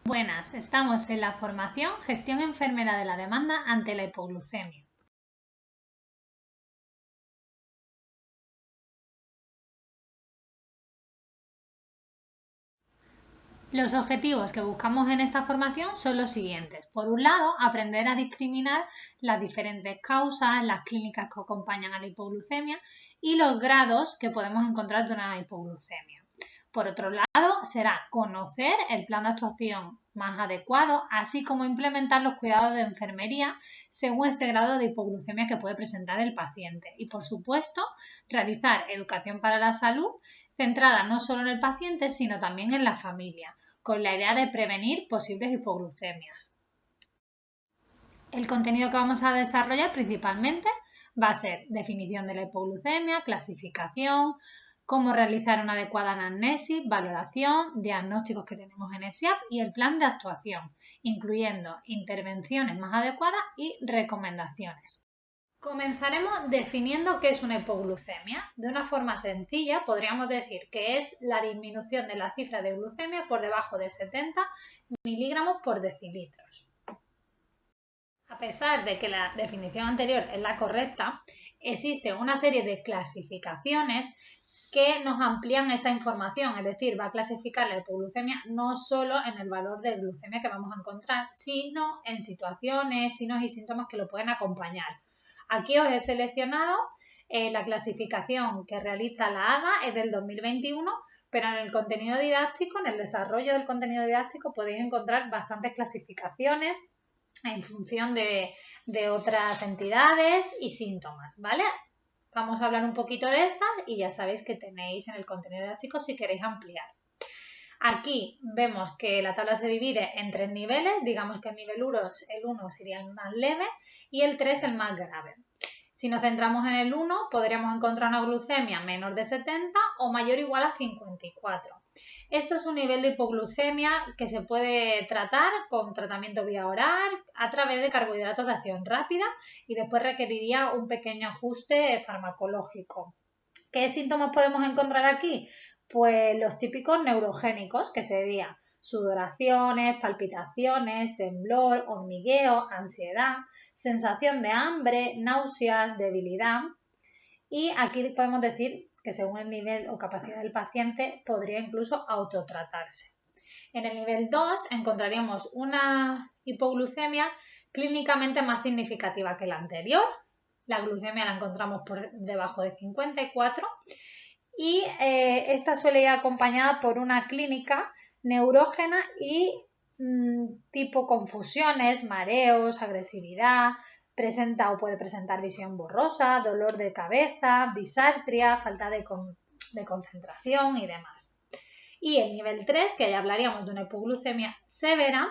Buenas, estamos en la formación Gestión enfermera de la demanda ante la hipoglucemia. Los objetivos que buscamos en esta formación son los siguientes. Por un lado, aprender a discriminar las diferentes causas, las clínicas que acompañan a la hipoglucemia y los grados que podemos encontrar de una hipoglucemia. Por otro lado, será conocer el plan de actuación más adecuado, así como implementar los cuidados de enfermería según este grado de hipoglucemia que puede presentar el paciente. Y, por supuesto, realizar educación para la salud centrada no solo en el paciente, sino también en la familia, con la idea de prevenir posibles hipoglucemias. El contenido que vamos a desarrollar principalmente va a ser definición de la hipoglucemia, clasificación, cómo realizar una adecuada anamnesis, valoración, diagnósticos que tenemos en ESIAP y el plan de actuación, incluyendo intervenciones más adecuadas y recomendaciones. Comenzaremos definiendo qué es una hipoglucemia. De una forma sencilla podríamos decir que es la disminución de la cifra de glucemia por debajo de 70 miligramos por decilitros. A pesar de que la definición anterior es la correcta, existe una serie de clasificaciones que nos amplían esta información, es decir, va a clasificar la hipoglucemia no solo en el valor de glucemia que vamos a encontrar, sino en situaciones, signos y síntomas que lo pueden acompañar. Aquí os he seleccionado la clasificación que realiza la ADA, es del 2021, pero en el contenido didáctico, en el desarrollo del contenido didáctico, podéis encontrar bastantes clasificaciones en función de otras entidades y síntomas, ¿vale? Vamos a hablar un poquito de estas y ya sabéis que tenéis en el contenido didáctico si queréis ampliar. Aquí vemos que la tabla se divide en 3 niveles, digamos que el nivel 1 sería el más leve y el 3 el más grave. Si nos centramos en el 1, podríamos encontrar una glucemia menor de 70 o mayor o igual a 54. Esto es un nivel de hipoglucemia que se puede tratar con tratamiento vía oral a través de carbohidratos de acción rápida y después requeriría un pequeño ajuste farmacológico. ¿Qué síntomas podemos encontrar aquí? Pues los típicos neurogénicos, que serían sudoraciones, palpitaciones, temblor, hormigueo, ansiedad, sensación de hambre, náuseas, debilidad. Y aquí podemos decir que según el nivel o capacidad del paciente podría incluso autotratarse. En el nivel 2 encontraríamos una hipoglucemia clínicamente más significativa que la anterior. La glucemia la encontramos por debajo de 54 y esta suele ir acompañada por una clínica neurógena y tipo confusiones, mareos, agresividad, presenta o puede presentar visión borrosa, dolor de cabeza, disartria, falta de concentración y demás. Y el nivel 3, que ya hablaríamos de una hipoglucemia severa,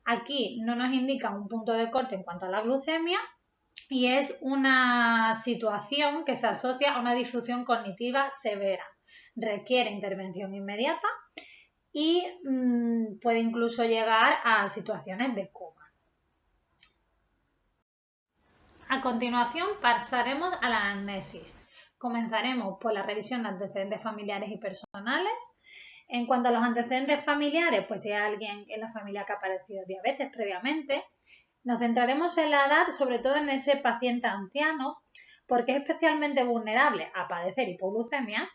aquí no nos indica un punto de corte en cuanto a la glucemia y es una situación que se asocia a una disfunción cognitiva severa. Requiere intervención inmediata y puede incluso llegar a situaciones de coma. A continuación pasaremos a la anamnesis. Comenzaremos por la revisión de antecedentes familiares y personales. En cuanto a los antecedentes familiares, pues si hay alguien en la familia que ha padecido diabetes previamente, nos centraremos en la edad, sobre todo en ese paciente anciano, porque es especialmente vulnerable a padecer hipoglucemia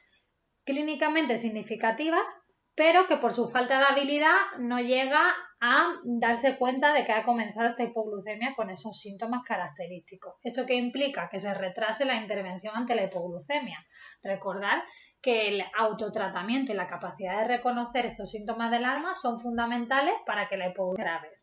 clínicamente significativas, pero que por su falta de habilidad no llega a darse cuenta de que ha comenzado esta hipoglucemia con esos síntomas característicos. ¿Esto qué implica? Que se retrase la intervención ante la hipoglucemia. Recordar que el autotratamiento y la capacidad de reconocer estos síntomas del alarma son fundamentales para que la hipoglucemia sea grave.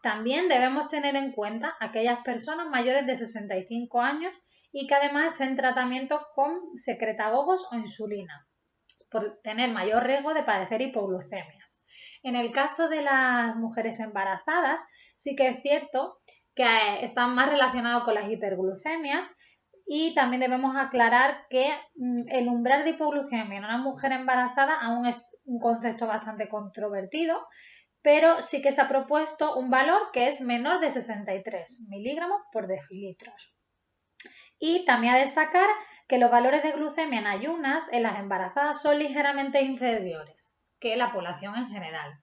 También debemos tener en cuenta aquellas personas mayores de 65 años y que además estén en tratamiento con secretagogos o insulina, por tener mayor riesgo de padecer hipoglucemias. En el caso de las mujeres embarazadas, sí que es cierto que están más relacionados con las hiperglucemias y también debemos aclarar que el umbral de hipoglucemia en una mujer embarazada aún es un concepto bastante controvertido, pero sí que se ha propuesto un valor que es menor de 63 miligramos por decilitros. Y también a destacar que los valores de glucemia en ayunas en las embarazadas son ligeramente inferiores que la población en general.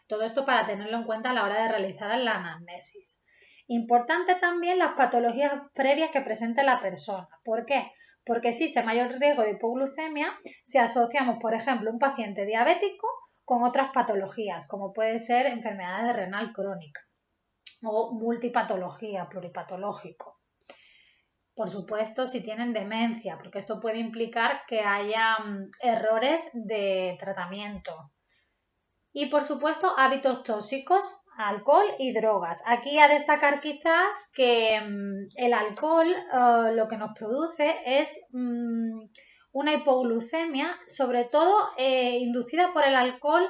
Todo esto para tenerlo en cuenta a la hora de realizar la anamnesis. Importante también las patologías previas que presente la persona. ¿Por qué? Porque existe mayor riesgo de hipoglucemia si asociamos, por ejemplo, un paciente diabético con otras patologías, como puede ser enfermedades renal crónica o multipatología, pluripatológico. Por supuesto, si tienen demencia, porque esto puede implicar que haya errores de tratamiento. Y, por supuesto, hábitos tóxicos, alcohol y drogas. Aquí a destacar quizás que el alcohol lo que nos produce es una hipoglucemia, sobre todo inducida por el alcohol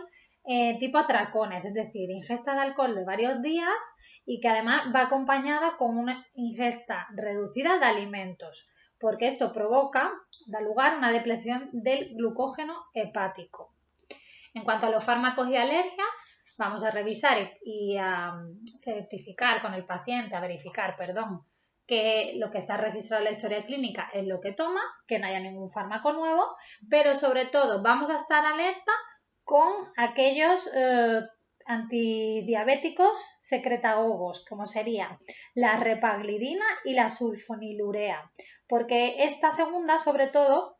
tipo atracones, es decir, ingesta de alcohol de varios días y que además va acompañada con una ingesta reducida de alimentos, porque esto da lugar a una depleción del glucógeno hepático. En cuanto a los fármacos y alergias, vamos a revisar y a certificar con el paciente, que lo que está registrado en la historia clínica es lo que toma, que no haya ningún fármaco nuevo, pero sobre todo vamos a estar alerta con aquellos antidiabéticos secretagogos, como serían la repaglidina y la sulfonilurea, porque esta segunda, sobre todo,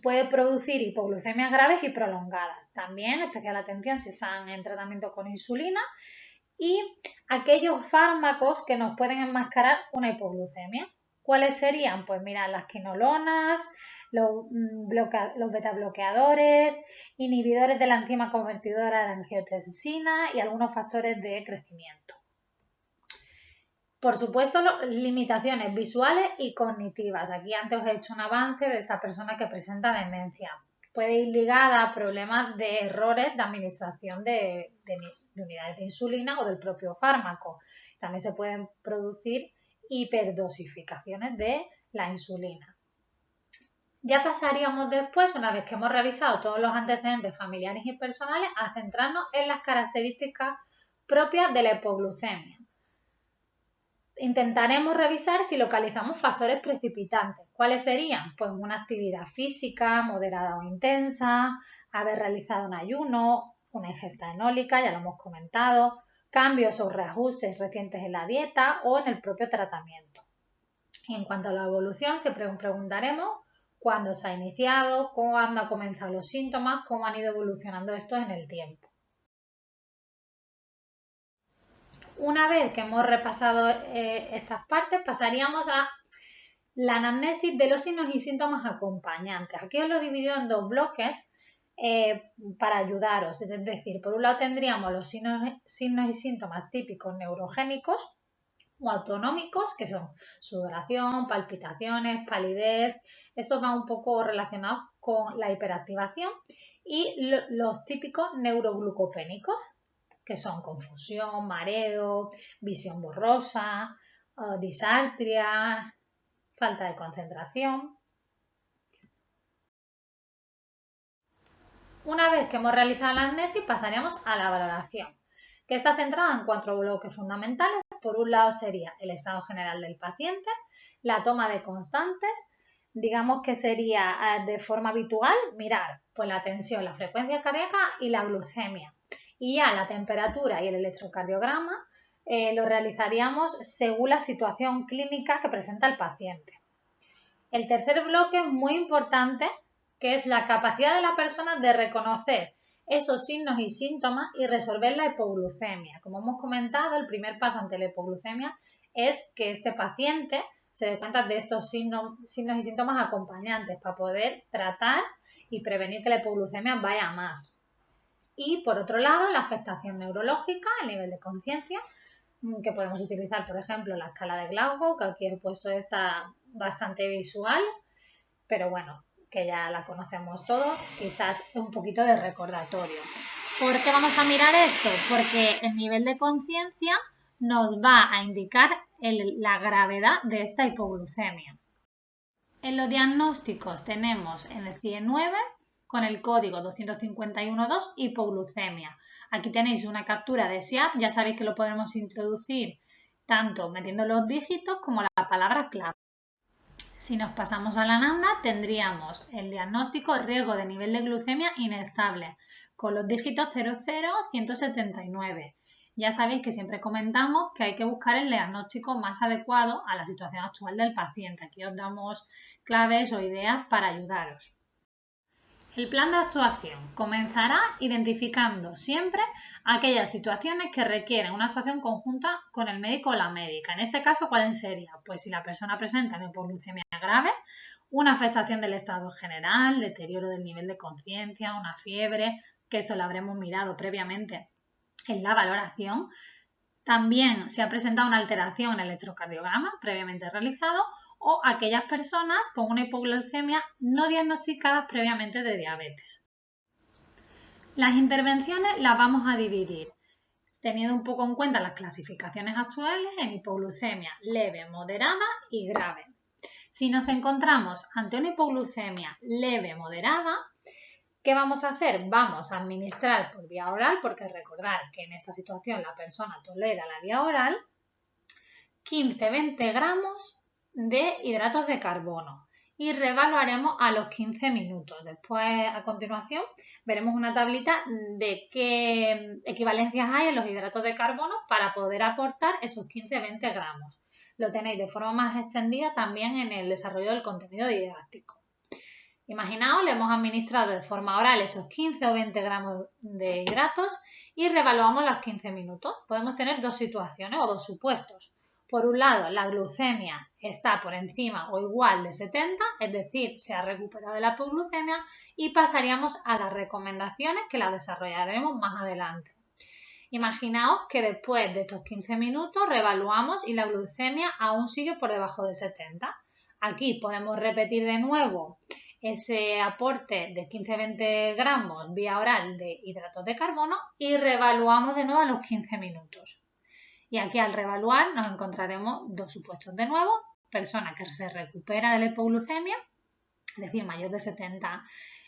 puede producir hipoglucemias graves y prolongadas. También especial atención si están en tratamiento con insulina y aquellos fármacos que nos pueden enmascarar una hipoglucemia. ¿Cuáles serían? Pues mira, las quinolonas, los betabloqueadores, inhibidores de la enzima convertidora de angiotensina y algunos factores de crecimiento. Por supuesto, limitaciones visuales y cognitivas. Aquí antes os he hecho un avance de esa persona que presenta demencia. Puede ir ligada a problemas de errores de administración de unidades de insulina o del propio fármaco. También se pueden producir hiperdosificaciones de la insulina. Ya pasaríamos después, una vez que hemos revisado todos los antecedentes familiares y personales, a centrarnos en las características propias de la hipoglucemia. Intentaremos revisar si localizamos factores precipitantes. ¿Cuáles serían? Pues una actividad física moderada o intensa, haber realizado un ayuno, una ingesta enólica, ya lo hemos comentado, cambios o reajustes recientes en la dieta o en el propio tratamiento. Y en cuanto a la evolución, siempre preguntaremos cuándo se ha iniciado, cuándo han comenzado los síntomas, cómo han ido evolucionando estos en el tiempo. Una vez que hemos repasado estas partes, pasaríamos a la anamnesis de los signos y síntomas acompañantes. Aquí os lo he dividido en dos bloques para ayudaros. Es decir, por un lado tendríamos los signos y síntomas típicos neurogénicos o autonómicos, que son sudoración, palpitaciones, palidez. Estos van un poco relacionados con la hiperactivación. Y los típicos neuroglucopénicos, que son confusión, mareo, visión borrosa, disartria, falta de concentración. Una vez que hemos realizado la anamnesis, pasaríamos a la valoración, que está centrada en 4 bloques fundamentales. Por un lado sería el estado general del paciente, la toma de constantes, digamos que sería de forma habitual mirar pues la tensión, la frecuencia cardíaca y la glucemia. Y ya la temperatura y el electrocardiograma lo realizaríamos según la situación clínica que presenta el paciente. El tercer bloque es muy importante, que es la capacidad de la persona de reconocer esos signos y síntomas y resolver la hipoglucemia. Como hemos comentado, el primer paso ante la hipoglucemia es que este paciente se dé cuenta de estos signos y síntomas acompañantes para poder tratar y prevenir que la hipoglucemia vaya a más. Y por otro lado, la afectación neurológica, el nivel de conciencia, que podemos utilizar, por ejemplo, la escala de Glasgow, que aquí he puesto esta bastante visual, pero bueno, que ya la conocemos todos, quizás un poquito de recordatorio. ¿Por qué vamos a mirar esto? Porque el nivel de conciencia nos va a indicar la gravedad de esta hipoglucemia. En los diagnósticos tenemos en el CIE-9 con el código 251.2 hipoglucemia. Aquí tenéis una captura de SIAP, ya sabéis que lo podemos introducir tanto metiendo los dígitos como la palabra clave. Si nos pasamos a la ANAMNA tendríamos el diagnóstico riesgo de nivel de glucemia inestable. con los dígitos 00 179. Ya sabéis que siempre comentamos que hay que buscar el diagnóstico más adecuado a la situación actual del paciente. Aquí os damos claves o ideas para ayudaros. El plan de actuación comenzará identificando siempre aquellas situaciones que requieren una actuación conjunta con el médico o la médica. En este caso, ¿cuál sería? Pues si la persona presenta una hipoglucemia grave, una afectación del estado general, deterioro del nivel de conciencia, una fiebre, que esto lo habremos mirado previamente en la valoración. También se ha presentado una alteración en el electrocardiograma previamente realizado o aquellas personas con una hipoglucemia no diagnosticadas previamente de diabetes. Las intervenciones las vamos a dividir teniendo un poco en cuenta las clasificaciones actuales en hipoglucemia leve, moderada y grave. Si nos encontramos ante una hipoglucemia leve, moderada, ¿qué vamos a hacer? Vamos a administrar por vía oral, porque recordad que en esta situación la persona tolera la vía oral, 15-20 gramos de hidratos de carbono y reevaluaremos a los 15 minutos. Después, a continuación, veremos una tablita de qué equivalencias hay en los hidratos de carbono para poder aportar esos 15-20 gramos. Lo tenéis de forma más extendida también en el desarrollo del contenido didáctico. Imaginaos, le hemos administrado de forma oral esos 15 o 20 gramos de hidratos y reevaluamos los 15 minutos. Podemos tener dos situaciones o dos supuestos. Por un lado, la glucemia está por encima o igual de 70, es decir, se ha recuperado de la hipoglucemia y pasaríamos a las recomendaciones que las desarrollaremos más adelante. Imaginaos que después de estos 15 minutos reevaluamos y la glucemia aún sigue por debajo de 70. Aquí podemos repetir de nuevo ese aporte de 15-20 gramos vía oral de hidratos de carbono y reevaluamos de nuevo a los 15 minutos. Y aquí al reevaluar nos encontraremos dos supuestos de nuevo, persona que se recupera de la hipoglucemia, es decir, mayor de 70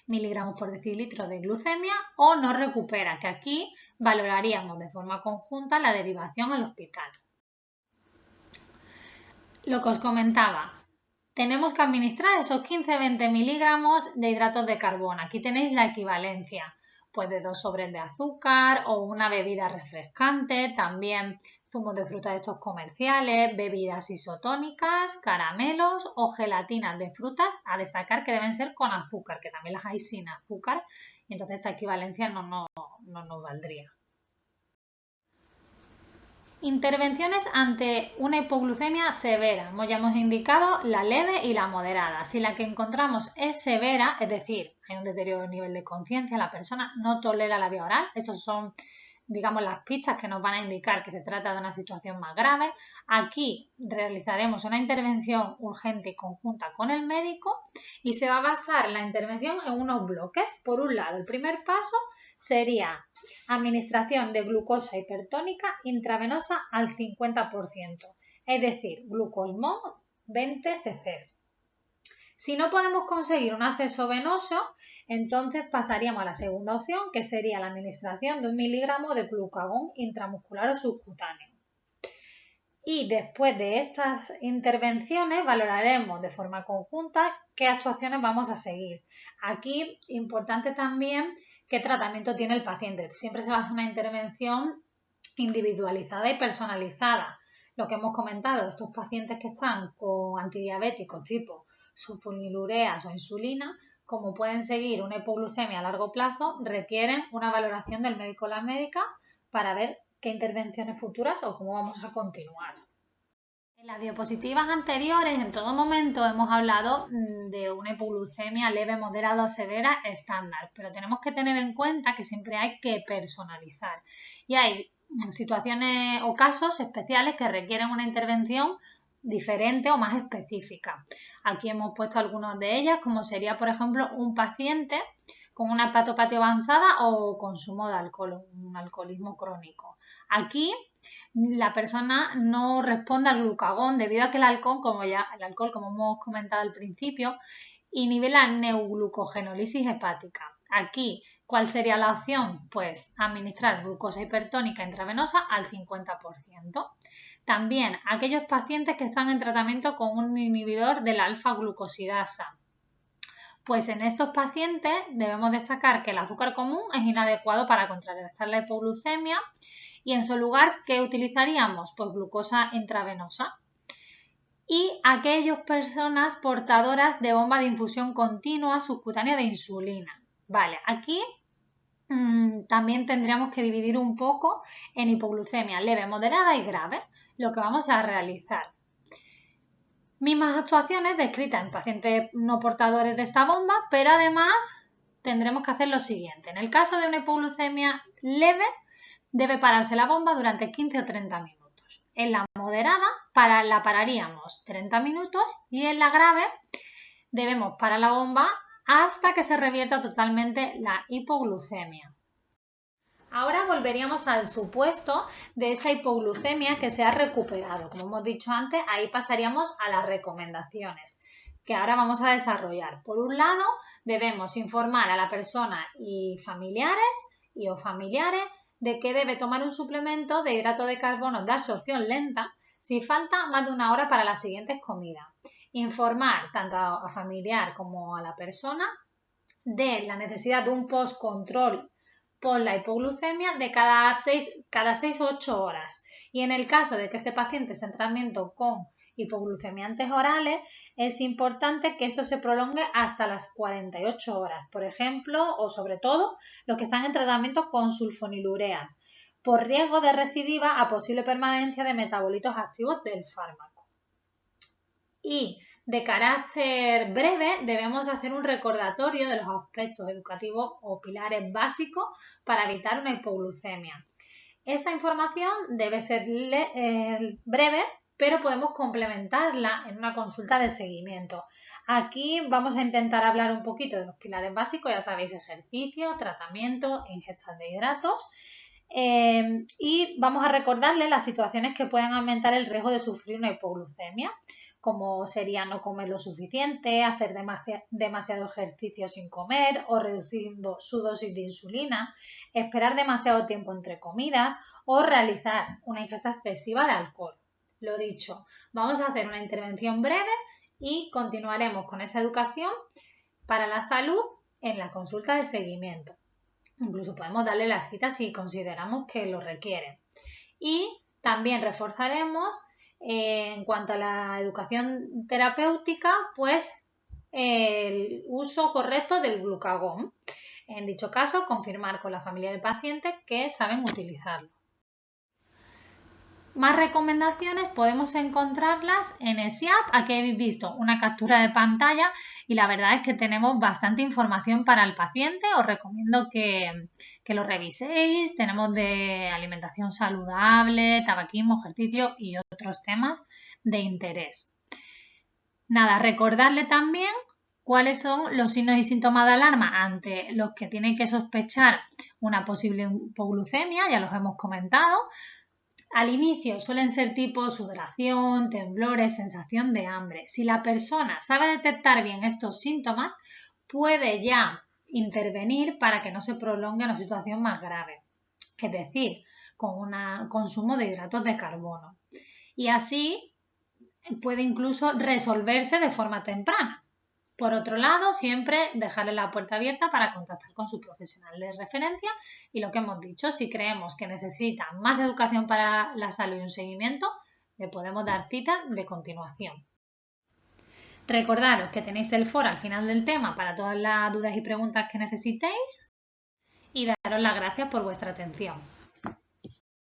miligramos por decilitro de glucemia, o no recupera, que aquí valoraríamos de forma conjunta la derivación al hospital. Lo que os comentaba, tenemos que administrar esos 15-20 miligramos de hidratos de carbono. Aquí tenéis la equivalencia, pues de 2 sobres de azúcar o una bebida refrescante, también zumos de fruta de estos comerciales, bebidas isotónicas, caramelos o gelatinas de frutas, a destacar que deben ser con azúcar, que también las hay sin azúcar, y entonces esta equivalencia no nos valdría. Intervenciones ante una hipoglucemia severa. Ya hemos indicado la leve y la moderada. Si la que encontramos es severa, es decir, hay un deterioro del nivel de conciencia, la persona no tolera la vía oral, estos son, digamos, las pistas que nos van a indicar que se trata de una situación más grave. Aquí realizaremos una intervención urgente y conjunta con el médico y se va a basar la intervención en unos bloques. Por un lado, el primer paso sería administración de glucosa hipertónica intravenosa al 50%, es decir, glucosmol 20 cc. Si no podemos conseguir un acceso venoso, entonces pasaríamos a la segunda opción, que sería la administración de 1 miligramo de glucagón intramuscular o subcutáneo. Y después de estas intervenciones valoraremos de forma conjunta qué actuaciones vamos a seguir. Aquí, importante también qué tratamiento tiene el paciente. Siempre se va a hacer una intervención individualizada y personalizada. Lo que hemos comentado, estos pacientes que están con antidiabéticos tipo sulfonilureas o insulina, como pueden seguir una hipoglucemia a largo plazo, requieren una valoración del médico o la médica para ver qué intervenciones futuras o cómo vamos a continuar. En las diapositivas anteriores, en todo momento, hemos hablado de una hipoglucemia leve, moderada o severa estándar, pero tenemos que tener en cuenta que siempre hay que personalizar y hay situaciones o casos especiales que requieren una intervención diferente o más específica. Aquí hemos puesto algunas de ellas, como sería, por ejemplo, un paciente con una hepatopatía avanzada o consumo de alcohol, un alcoholismo crónico. Aquí la persona no responde al glucagón debido a que el alcohol, como hemos comentado al principio, inhibe la neuglucogenólisis hepática. Aquí, ¿cuál sería la opción? Pues administrar glucosa hipertónica intravenosa al 50%. También aquellos pacientes que están en tratamiento con un inhibidor de la alfa-glucosidasa. Pues en estos pacientes debemos destacar que el azúcar común es inadecuado para contrarrestar la hipoglucemia y en su lugar, ¿qué utilizaríamos? Pues glucosa intravenosa. Y aquellas personas portadoras de bomba de infusión continua subcutánea de insulina. Vale, aquí también tendríamos que dividir un poco en hipoglucemia leve, moderada y grave, lo que vamos a realizar. Mismas actuaciones descritas en pacientes no portadores de esta bomba, pero además tendremos que hacer lo siguiente. En el caso de una hipoglucemia leve, debe pararse la bomba durante 15 o 30 minutos. En la moderada la pararíamos 30 minutos y en la grave debemos parar la bomba hasta que se revierta totalmente la hipoglucemia. Ahora volveríamos al supuesto de esa hipoglucemia que se ha recuperado. Como hemos dicho antes, ahí pasaríamos a las recomendaciones que ahora vamos a desarrollar. Por un lado, debemos informar a la persona y o familiares de que debe tomar un suplemento de hidrato de carbono de absorción lenta si falta más de una hora para las siguientes comidas. Informar tanto a familiar como a la persona de la necesidad de un post-control por la hipoglucemia de cada 6 o 8 horas. Y en el caso de que este paciente esté en tratamiento con hipoglucemiantes orales, es importante que esto se prolongue hasta las 48 horas, por ejemplo, o sobre todo los que están en tratamiento con sulfonilureas, por riesgo de recidiva a posible permanencia de metabolitos activos del fármaco. Y de carácter breve, debemos hacer un recordatorio de los aspectos educativos o pilares básicos para evitar una hipoglucemia. Esta información debe ser breve, pero podemos complementarla en una consulta de seguimiento. Aquí vamos a intentar hablar un poquito de los pilares básicos, ya sabéis, ejercicio, tratamiento, ingestas de hidratos. Y vamos a recordarle las situaciones que pueden aumentar el riesgo de sufrir una hipoglucemia, como sería no comer lo suficiente, hacer demasiado ejercicio sin comer o reduciendo su dosis de insulina, esperar demasiado tiempo entre comidas o realizar una ingesta excesiva de alcohol. Lo dicho, vamos a hacer una intervención breve y continuaremos con esa educación para la salud en la consulta de seguimiento. Incluso podemos darle la cita si consideramos que lo requiere. Y también reforzaremos en cuanto a la educación terapéutica, pues el uso correcto del glucagón. En dicho caso, confirmar con la familia del paciente que saben utilizarlo. Más recomendaciones podemos encontrarlas en el SIAP. Aquí habéis visto una captura de pantalla y la verdad es que tenemos bastante información para el paciente. Os recomiendo que lo reviséis. Tenemos de alimentación saludable, tabaquismo, ejercicio y otros temas de interés. Nada, recordarle también cuáles son los signos y síntomas de alarma ante los que tienen que sospechar una posible hipoglucemia, ya los hemos comentado. Al inicio suelen ser tipo sudoración, temblores, sensación de hambre. Si la persona sabe detectar bien estos síntomas, puede ya intervenir para que no se prolongue una situación más grave, es decir, con un consumo de hidratos de carbono. Y así puede incluso resolverse de forma temprana. Por otro lado, siempre dejarle la puerta abierta para contactar con su profesional de referencia y lo que hemos dicho, si creemos que necesita más educación para la salud y un seguimiento, le podemos dar cita de continuación. Recordaros que tenéis el foro al final del tema para todas las dudas y preguntas que necesitéis y daros las gracias por vuestra atención.